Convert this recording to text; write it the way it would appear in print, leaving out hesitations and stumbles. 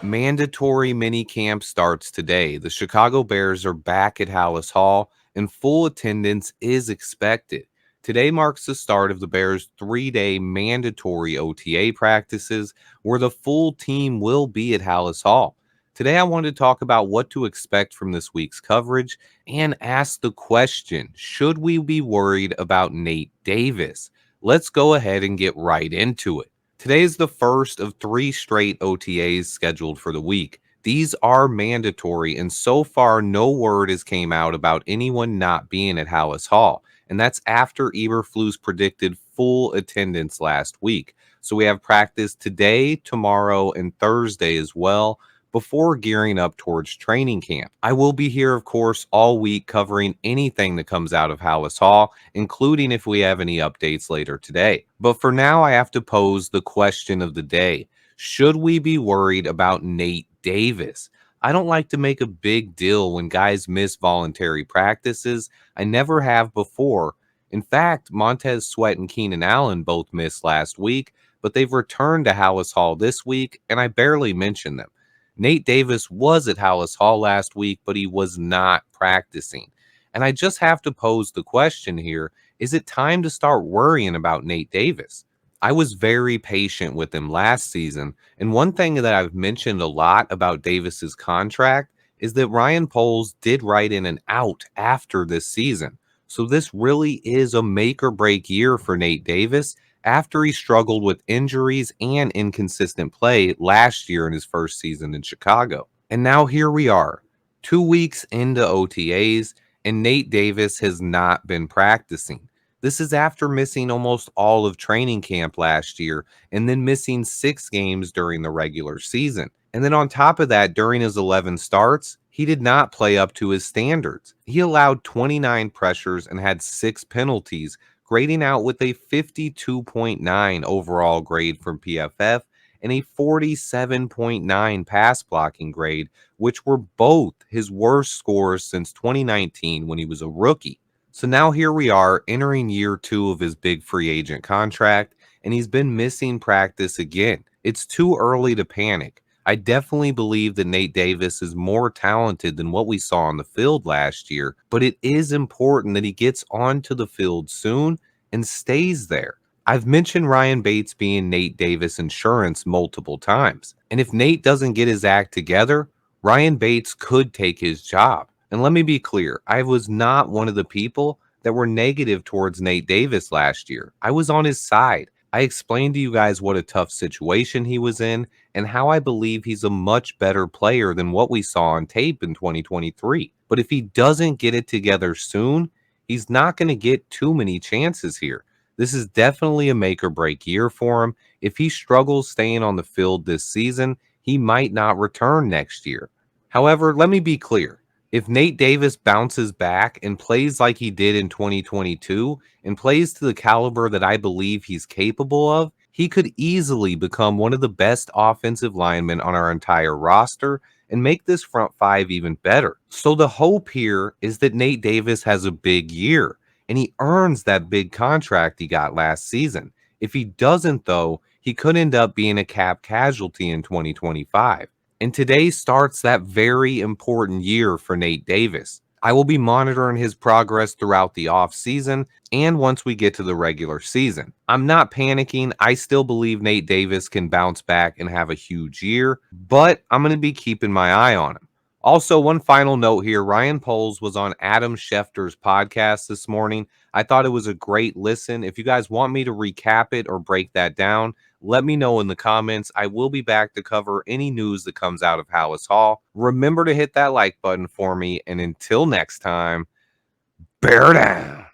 Mandatory mini camp starts today. The Chicago Bears are back at Hallis Hall, and full attendance is expected. Today marks the start of the Bears' 3-day mandatory OTA practices, where the full team will be at Hallis Hall. Today, I wanted to talk about what to expect from this week's coverage and ask the question, should we be worried about Nate Davis? Let's go ahead and get right into it. Today is the first of 3 straight OTAs scheduled for the week. These are mandatory, and so far, no word has came out about anyone not being at Hallis Hall. And that's after Eberflus predicted full attendance last week. So we have practice today, tomorrow, and Thursday as well, before gearing up towards training camp. I will be here, of course, all week covering anything that comes out of Hallis Hall, including if we have any updates later today. But for now, I have to pose the question of the day. Should we be worried about Nate Davis? I don't like to make a big deal when guys miss voluntary practices. I never have before. In fact, Montez Sweat and Keenan Allen both missed last week, but they've returned to Hallis Hall this week, and I barely mention them. Nate Davis was at Hallis Hall last week, but he was not practicing. And I just have to pose the question here, is it time to start worrying about Nate Davis? I was very patient with him last season, and one thing that I've mentioned a lot about Davis's contract is that Ryan Poles did write in an out after this season. So this really is a make or break year for Nate Davis after he struggled with injuries and inconsistent play last year in his first season in Chicago. And now here we are, 2 weeks into OTAs, and Nate Davis has not been practicing. This is after missing almost all of training camp last year and then missing 6 games during the regular season. And then on top of that, during his 11 starts, he did not play up to his standards. He allowed 29 pressures and had 6 penalties, grading out with a 52.9 overall grade from PFF and a 47.9 pass blocking grade, which were both his worst scores since 2019 when he was a rookie. So now here we are entering year 2 of his big free agent contract, and he's been missing practice again. It's too early to panic. I definitely believe that Nate Davis is more talented than what we saw on the field last year, but it is important that he gets onto the field soon and stays there. I've mentioned Ryan Bates being Nate Davis insurance multiple times, and if Nate doesn't get his act together, Ryan Bates could take his job. And let me be clear, I was not one of the people that were negative towards Nate Davis last year. I was on his side. I explained to you guys what a tough situation he was in and how I believe he's a much better player than what we saw on tape in 2023. But if he doesn't get it together soon, he's not going to get too many chances here. This is definitely a make or break year for him. If he struggles staying on the field this season, he might not return next year. However, let me be clear. If Nate Davis bounces back and plays like he did in 2022 and plays to the caliber that I believe he's capable of, he could easily become one of the best offensive linemen on our entire roster and make this front five even better. So the hope here is that Nate Davis has a big year and he earns that big contract he got last season. If he doesn't, though, he could end up being a cap casualty in 2025. And today starts that very important year for Nate Davis. I will be monitoring his progress throughout the offseason and once we get to the regular season. I'm not panicking. I still believe Nate Davis can bounce back and have a huge year, but I'm going to be keeping my eye on him. Also, one final note here, Ryan Poles was on Adam Schefter's podcast this morning. I thought it was a great listen. If you guys want me to recap it or break that down, let me know in the comments. I will be back to cover any news that comes out of Hallis Hall. Remember to hit that like button for me. And until next time, bear down.